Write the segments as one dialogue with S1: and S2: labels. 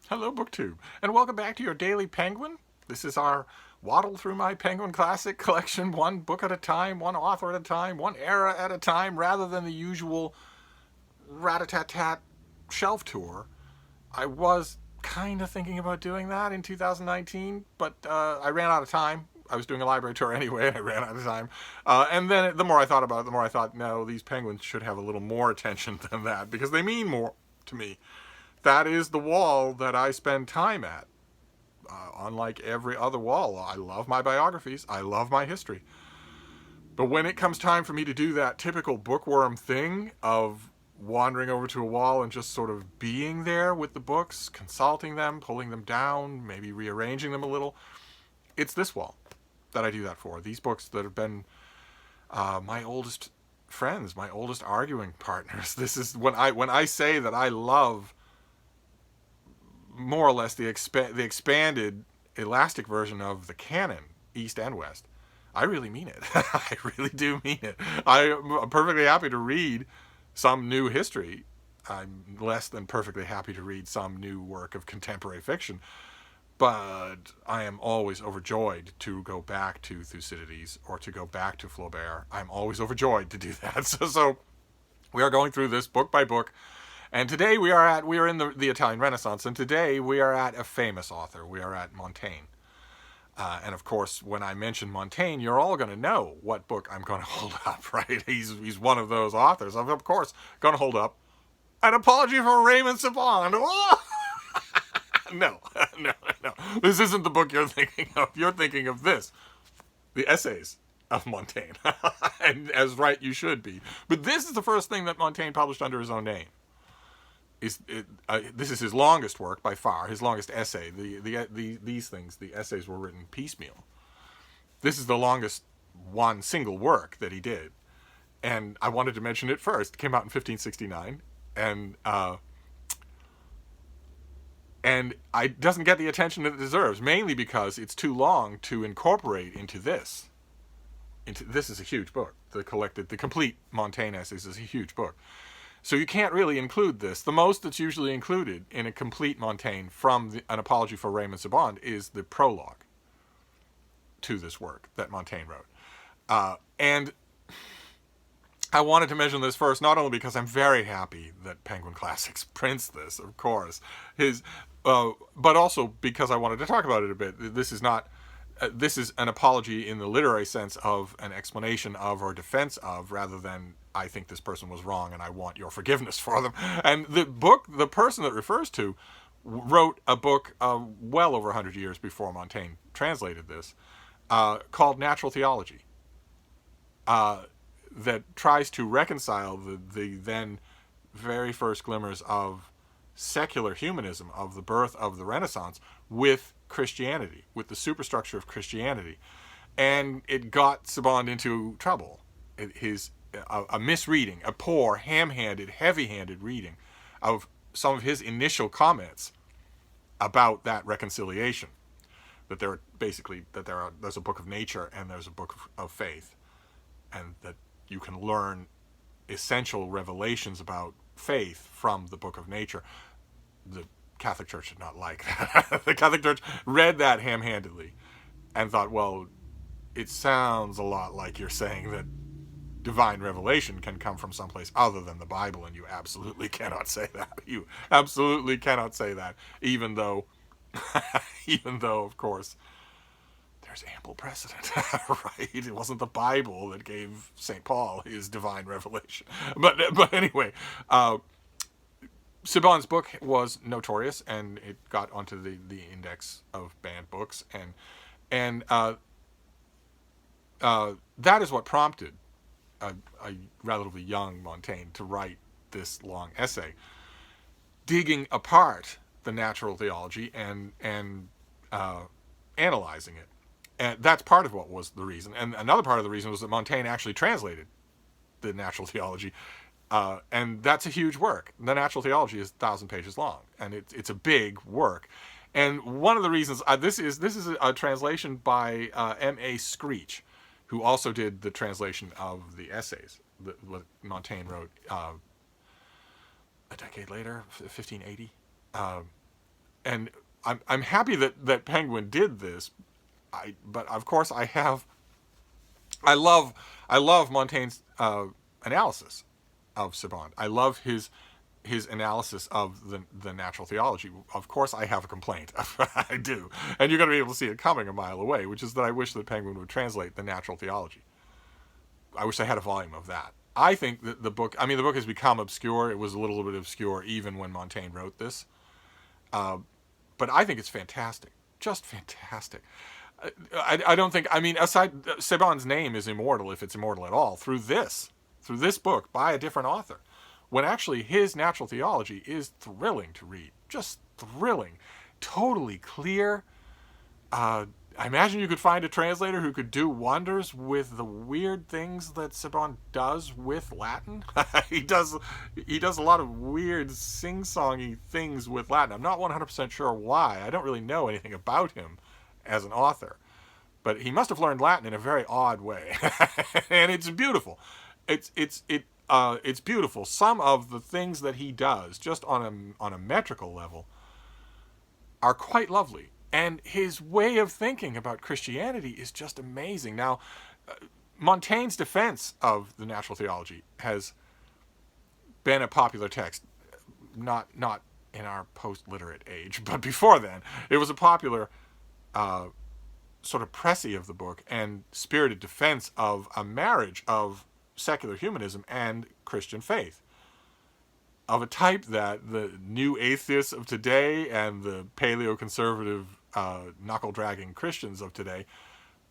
S1: Hello, BookTube, and welcome back to your Daily Penguin. This is our waddle through my Penguin Classic collection, one book at a time, one author at a time, one era at a time, rather than the usual rat-a-tat-tat shelf tour. I was kind of thinking about doing that in 2019, but I ran out of time. I was doing a library tour anyway, and I ran out of time. And then the more I thought about it, the more I thought, no, these penguins should have a little more attention than that, because they mean more to me. That is the wall that I spend time at. Unlike every other wall, I love my biographies. I love my history. But when it comes time for me to do that typical bookworm thing of wandering over to a wall and just sort of being there with the books, consulting them, pulling them down, maybe rearranging them a little, it's this wall that I do that for. These books that have been my oldest friends, my oldest arguing partners. This is when I say that I love more or less the expanded elastic version of the canon, East and West. I really mean it. I really do mean it. I'm perfectly happy to read some new history. I'm less than perfectly happy to read some new work of contemporary fiction. But I am always overjoyed to go back to Thucydides or to go back to Flaubert. I'm always overjoyed to do that. So we are going through this book by book. And today we are in the Italian Renaissance, and today we are at a famous author. We are at Montaigne. And of course, when I mention Montaigne, you're all going to know what book I'm going to hold up, right? He's one of those authors. I'm, of course, going to hold up An Apology for Raymond Sebond. No, no, no. This isn't the book you're thinking of. You're thinking of this, the essays of Montaigne. And as right you should be. But this is the first thing that Montaigne published under his own name. This is his longest work by far, his longest essay. These things, the essays were written piecemeal. This is the longest one single work that he did. And I wanted to mention it first. It came out in 1569. And it doesn't get the attention that it deserves, mainly because it's too long to incorporate into this. This is a huge book. The complete Montaigne essays is a huge book. So you can't really include this. The most that's usually included in a complete Montaigne from An Apology for Raymond Sebond is the prologue to this work that Montaigne wrote. And I wanted to mention this first, not only because I'm very happy that Penguin Classics prints this, of course, but also because I wanted to talk about it a bit. This is an apology in the literary sense of an explanation of or defense of, rather than I think this person was wrong and I want your forgiveness for them. And the person that refers to, wrote a book well over 100 years before Montaigne translated this, called Natural Theology, that tries to reconcile the then very first glimmers of secular humanism, of the birth of the Renaissance, with Christianity, with the superstructure of Christianity. And it got Sebond into trouble. A misreading, a poor, ham-handed, heavy-handed reading of some of his initial comments about that reconciliation. That there's a book of nature and there's a book of faith, and that you can learn essential revelations about faith from the book of nature. The Catholic Church did not like that. The Catholic Church read that ham-handedly and thought, well, it sounds a lot like you're saying that divine revelation can come from someplace other than the Bible, and you absolutely cannot say that. You absolutely cannot say that, even though, of course, there's ample precedent, right? It wasn't the Bible that gave St. Paul his divine revelation. But anyway, Sebond's book was notorious, and it got onto the index of banned books, and that is what prompted a relatively young Montaigne to write this long essay, digging apart the natural theology and analyzing it. And that's part of what was the reason. And another part of the reason was that Montaigne actually translated the natural theology. And that's a huge work. The natural theology is 1,000 pages long, and it's a big work. And one of the reasons, this is a translation by M.A. Screech, who also did the translation of the essays that Montaigne wrote a decade later, 1580. and I'm happy that Penguin did this. But of course I love Montaigne's analysis of Sebond. I love his analysis of the natural theology. Of course, I have a complaint. I do, and you're going to be able to see it coming a mile away, which is that I wish that Penguin would translate the natural theology. I wish I had a volume of that. I think that the book has become obscure. It was a little bit obscure even when Montaigne wrote this. But I think it's fantastic. Just fantastic. I don't think, aside, Sebond's name is immortal, if it's immortal at all, through this book by a different author. When actually his natural theology is thrilling to read. Just thrilling. Totally clear. I imagine you could find a translator who could do wonders with the weird things that Sebond does with Latin. he does a lot of weird sing-songy things with Latin. I'm not 100% sure why. I don't really know anything about him as an author. But he must have learned Latin in a very odd way. And it's beautiful. It's beautiful. Some of the things that he does, just on a metrical level, are quite lovely. And his way of thinking about Christianity is just amazing. Now, Montaigne's defense of the natural theology has been a popular text, not in our post-literate age, but before then. It was a popular sort of précis of the book and spirited defense of a marriage of secular humanism and Christian faith, of a type that the new atheists of today and the paleoconservative knuckle-dragging Christians of today,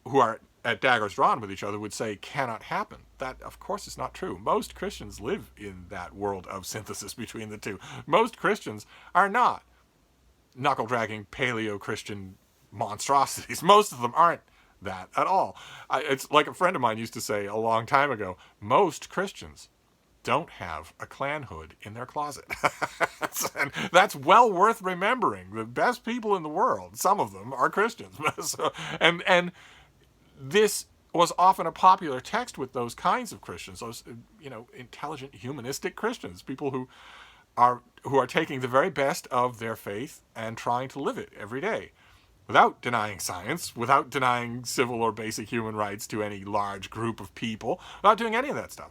S1: who are at daggers drawn with each other, would say cannot happen. That, of course, is not true. Most Christians live in that world of synthesis between the two. Most Christians are not knuckle-dragging paleo-Christian monstrosities. Most of them aren't that at all. It's like a friend of mine used to say a long time ago, most Christians don't have a clan hood in their closet. And that's well worth remembering. The best people in the world, some of them, are Christians. So, and this was often a popular text with those kinds of Christians, those intelligent, humanistic Christians, people who are taking the very best of their faith and trying to live it every day, without denying science, without denying civil or basic human rights to any large group of people, without doing any of that stuff.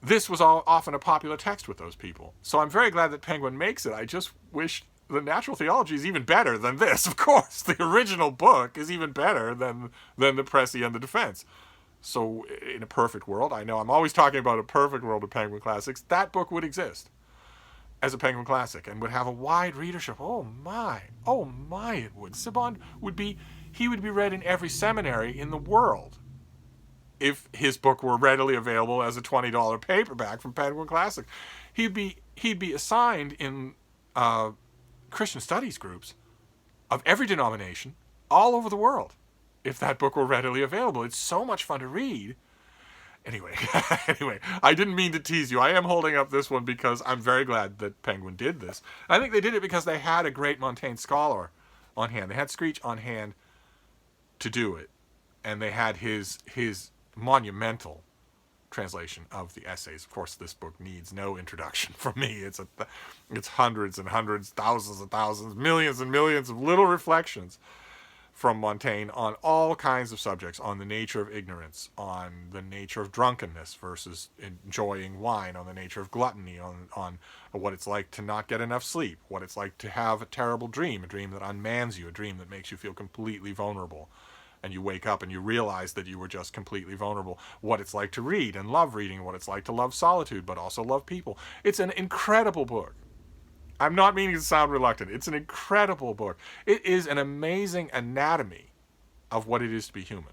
S1: This was often a popular text with those people. So I'm very glad that Penguin makes it. I just wish the natural theology is even better than this, of course. The original book is even better than the précis and the defense. So in a perfect world, I know I'm always talking about a perfect world of Penguin Classics, that book would exist as a Penguin Classic and would have a wide readership. Oh my, it would. Sebond would be read in every seminary in the world if his book were readily available as a $20 paperback from Penguin Classic. He'd be assigned in Christian studies groups of every denomination all over the world if that book were readily available. It's so much fun to read. Anyway, I didn't mean to tease you. I am holding up this one because I'm very glad that Penguin did this. I think they did it because they had a great Montaigne scholar on hand. They had Screech on hand to do it. And they had his monumental translation of the essays. Of course, this book needs no introduction from me. It's hundreds and hundreds, thousands and thousands, millions and millions of little reflections from Montaigne on all kinds of subjects, on the nature of ignorance, on the nature of drunkenness versus enjoying wine, on the nature of gluttony, on what it's like to not get enough sleep, what it's like to have a terrible dream, a dream that unmans you, a dream that makes you feel completely vulnerable. And you wake up and you realize that you were just completely vulnerable. What it's like to read and love reading, what it's like to love solitude, but also love people. It's an incredible book. I'm not meaning to sound reluctant. It's an incredible book. It is an amazing anatomy of what it is to be human.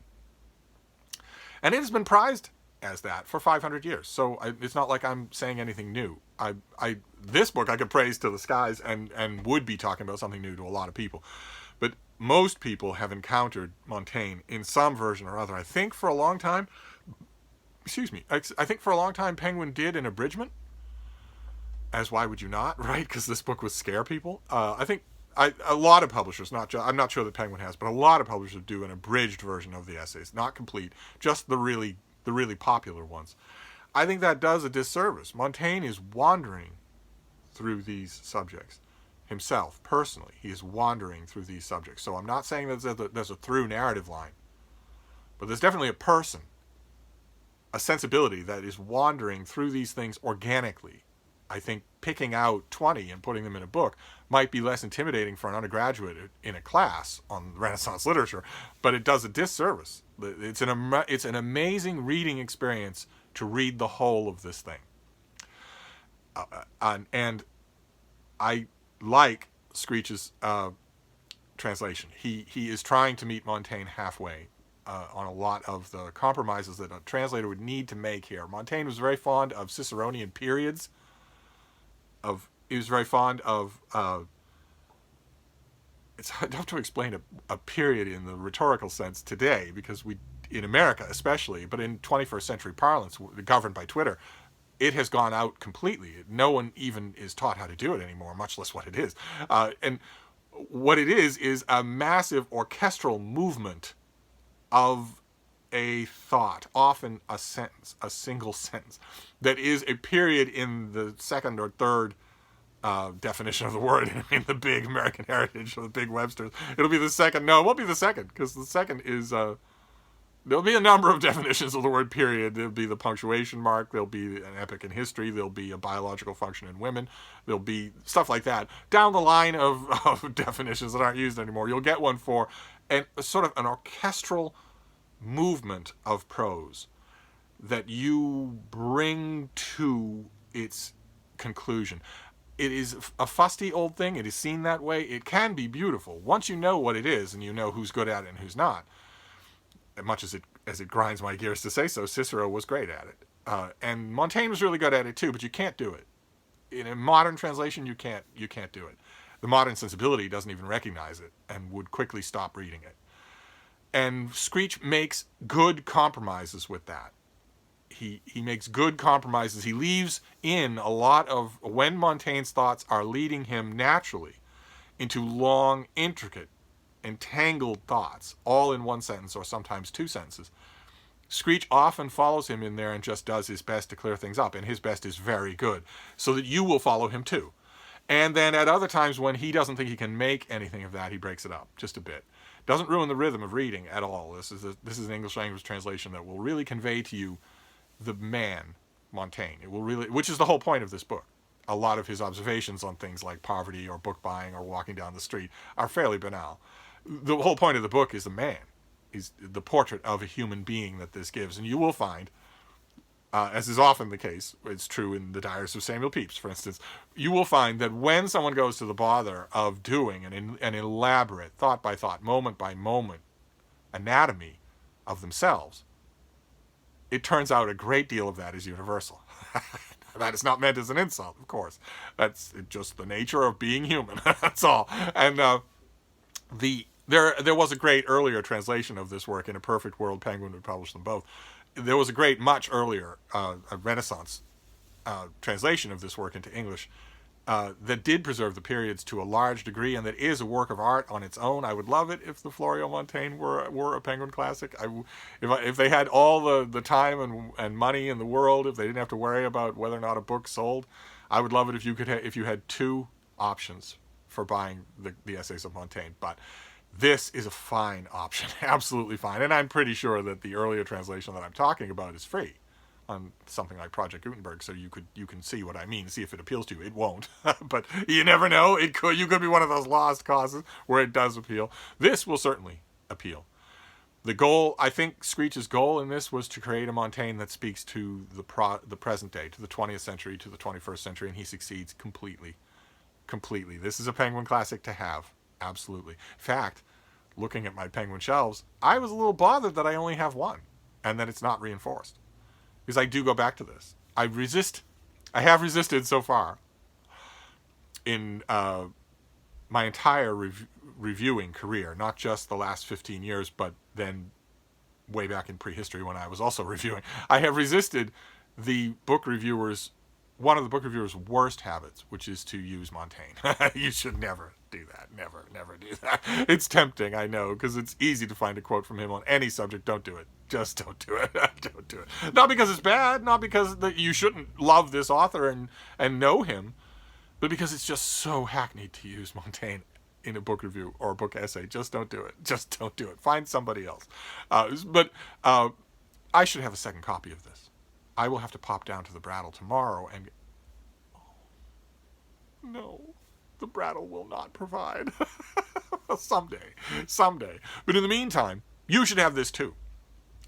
S1: And it has been prized as that for 500 years. So it's not like I'm saying anything new. This book I could praise to the skies and would be talking about something new to a lot of people. But most people have encountered Montaigne in some version or other. I think for a long time, Penguin did an abridgment. As why would you not, right? Because this book would scare people. I think a lot of publishers, I'm not sure that Penguin has, but a lot of publishers do an abridged version of the essays, not complete, just the really popular ones. I think that does a disservice. Montaigne is wandering through these subjects himself, personally. He is wandering through these subjects. So I'm not saying that there's a through narrative line, but there's definitely a person, a sensibility that is wandering through these things organically. I think picking out 20 and putting them in a book might be less intimidating for an undergraduate in a class on Renaissance literature, but it does a disservice. It's an amazing reading experience to read the whole of this thing. And I like Screech's translation. He is trying to meet Montaigne halfway on a lot of the compromises that a translator would need to make here. Montaigne was very fond of Ciceronian periods. He was very fond of. It's tough to explain a period in the rhetorical sense today, because in America especially, but in 21st century parlance, governed by Twitter, it has gone out completely. No one even is taught how to do it anymore, much less what it is. And what it is a massive orchestral movement of a thought, often a sentence, a single sentence, that is a period in the second or third definition of the word in the big American Heritage or the big Webster's. It'll be the second. No, it won't be the second, because the second is... there'll be a number of definitions of the word period. There'll be the punctuation mark. There'll be an epoch in history. There'll be a biological function in women. There'll be stuff like that. Down the line of definitions that aren't used anymore, you'll get one for sort of an orchestral movement of prose that you bring to its conclusion. It is a fusty old thing. It is seen that way. It can be beautiful once you know what it is and you know who's good at it and who's not. As much as it grinds my gears to say so, Cicero was great at it, and Montaigne was really good at it too. But you can't do it in a modern translation. You can't do it. The modern sensibility doesn't even recognize it and would quickly stop reading it. And Screech makes good compromises with that. He makes good compromises. He leaves in a lot of, when Montaigne's thoughts are leading him naturally into long, intricate, entangled thoughts, all in one sentence or sometimes two sentences, Screech often follows him in there and just does his best to clear things up, and his best is very good, so that you will follow him too. And then at other times when he doesn't think he can make anything of that, he breaks it up just a bit. Doesn't ruin the rhythm of reading at all. This is an English language translation that will really convey to you the man Montaigne. It will really, which is the whole point of this book. A lot of his observations on things like poverty or book buying or walking down the street are fairly banal. The whole point of the book is the man. He's the portrait of a human being that this gives. And you will find, as is often the case, it's true in the Diaries of Samuel Pepys, for instance, you will find that when someone goes to the bother of doing an elaborate, thought by thought, moment by moment anatomy of themselves, it turns out a great deal of that is universal. That is not meant as an insult, of course. That's just the nature of being human. That's all. And there was a great earlier translation of this work. In a perfect world, Penguin would publish them both. There was a great, much earlier a Renaissance translation of this work into English that did preserve the periods to a large degree, and that is a work of art on its own. I would love it if the Florio Montaigne were a Penguin classic. If they had all the time and money in the world, if they didn't have to worry about whether or not a book sold, I would love it if you had two options for buying the essays of Montaigne. But this is a fine option, absolutely fine. And I'm pretty sure that the earlier translation that I'm talking about is free on something like Project Gutenberg, so you can see what I mean, see if it appeals to you. It won't, but you never know. You could be one of those lost causes where it does appeal. This will certainly appeal. The goal, I think Screech's goal in this was to create a Montaigne that speaks to the present day, to the 20th century, to the 21st century, and he succeeds completely. Completely. This is a Penguin classic to have. Absolutely. In fact, looking at my Penguin shelves, I was a little bothered that I only have one and that it's not reinforced. Because I do go back to this. I have resisted so far in my entire reviewing career, not just the last 15 years, but then way back in prehistory when I was also reviewing. I have resisted one of the book reviewers' worst habits, which is to use Montaigne. You should never do that. Never do that. It's tempting, I know, because it's easy to find a quote from him on any subject. Don't do it. Just don't do it. Don't do it. Not because it's bad, not because you shouldn't love this author and know him, but because it's just so hackneyed to use Montaigne in a book review or a book essay. Just don't do it. Just don't do it. Find somebody else. But I should have a second copy of this. I will have to pop down to the Brattle tomorrow and... Oh, no, the Brattle will not provide. Someday. But in the meantime, you should have this too.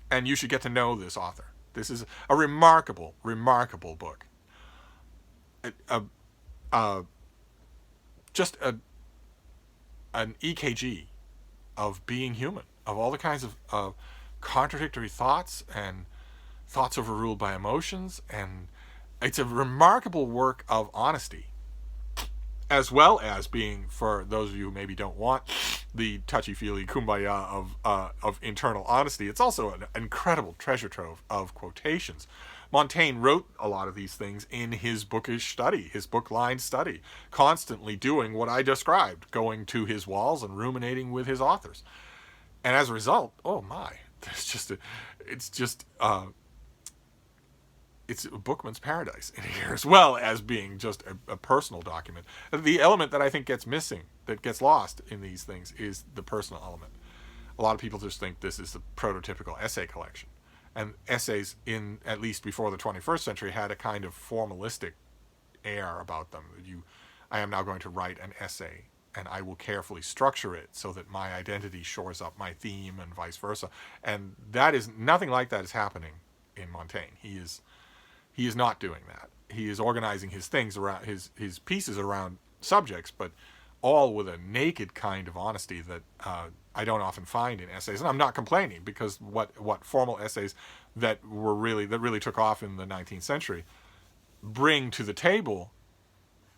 S1: And you should get to know this author. This is a remarkable, remarkable book. Just an EKG of being human, of all the kinds of contradictory thoughts and thoughts overruled by emotions. And it's a remarkable work of honesty, as well as being, for those of you who maybe don't want the touchy-feely kumbaya of internal honesty, it's also an incredible treasure trove of quotations. Montaigne wrote a lot of these things in his bookish study, his book-lined study, constantly doing what I described, going to his walls and ruminating with his authors. And as a result, oh my, it's a bookman's paradise in here, as well as being just a personal document. The element that I think gets missing, that gets lost in these things, is the personal element. A lot of people just think this is the prototypical essay collection. And essays, in at least before the 21st century, had a kind of formalistic air about them. I am now going to write an essay, and I will carefully structure it so that my identity shores up my theme and vice versa. And that is, nothing like that is happening in Montaigne. He is not doing that. He is organizing his things around, his pieces around subjects, but all with a naked kind of honesty that I don't often find in essays. And I'm not complaining, because what formal essays that really took off in the 19th century bring to the table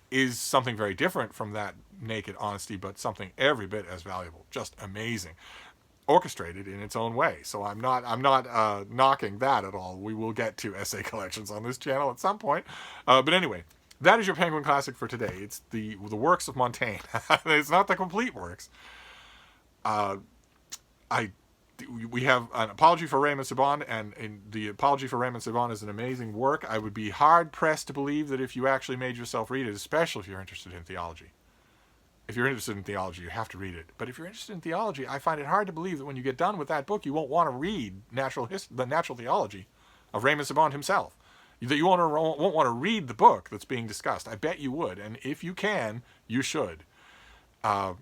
S1: is something very different from that naked honesty, but something every bit as valuable. Just amazing. Orchestrated in its own way. So I'm not knocking that at all. We will get to essay collections on this channel at some point. But anyway, that is your Penguin Classic for today. It's the works of Montaigne. It's not the complete works. We have an apology for Raymond Sebond, and the apology for Raymond Sebond is an amazing work. I would be hard pressed to believe that if you actually made yourself read it, especially if you're interested in theology. If you're interested in theology, you have to read it. But if you're interested in theology, I find it hard to believe that when you get done with that book, you won't want to read the natural theology of Raymond Sebond himself. That you won't want to read the book that's being discussed. I bet you would. And if you can, you should. Now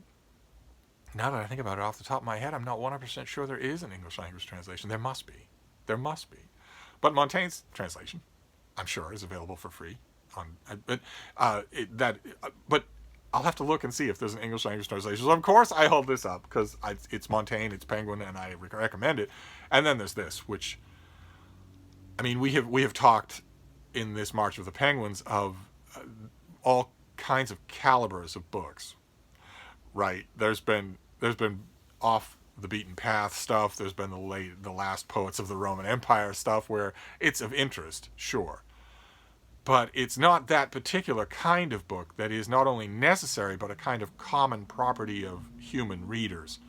S1: that I think about it off the top of my head, I'm not 100% sure there is an English language translation. There must be. But Montaigne's translation, I'm sure, is available for free. But I'll have to look and see if there's an English language translation. So of course I hold this up because it's Montaigne, it's Penguin, and I recommend it. And then there's this, which, I mean, we have talked in this March of the Penguins of all kinds of calibers of books, right? There's been off the beaten path stuff. There's been the last poets of the Roman Empire stuff where it's of interest, sure. But it's not that particular kind of book that is not only necessary, but a kind of common property of human readers.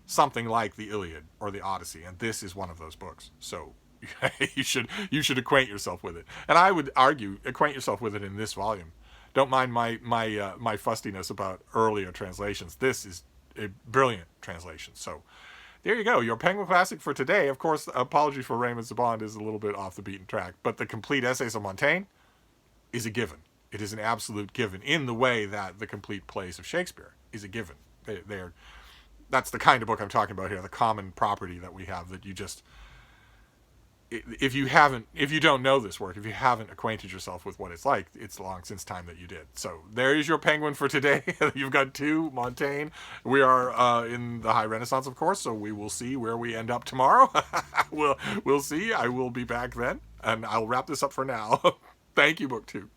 S1: Something like the Iliad or the Odyssey, and this is one of those books. So you should acquaint yourself with it. And I would argue, acquaint yourself with it in this volume. Don't mind my fustiness about earlier translations. This is a brilliant translation. So there you go, your Penguin Classic for today. Of course, apology for Raymond Sebond is a little bit off the beaten track, but the complete essays of Montaigne is a given. It is an absolute given, in the way that the complete plays of Shakespeare is a given. That's the kind of book I'm talking about here, the common property that we have, that you just, if you don't know this work, if you haven't acquainted yourself with what it's like, it's long since time that you did. So there is your Penguin for today. You've got two Montaigne. We are in the High Renaissance, of course, so we will see where we end up tomorrow. We'll see. I will be back then, and I'll wrap this up for now. Thank you, Book 2.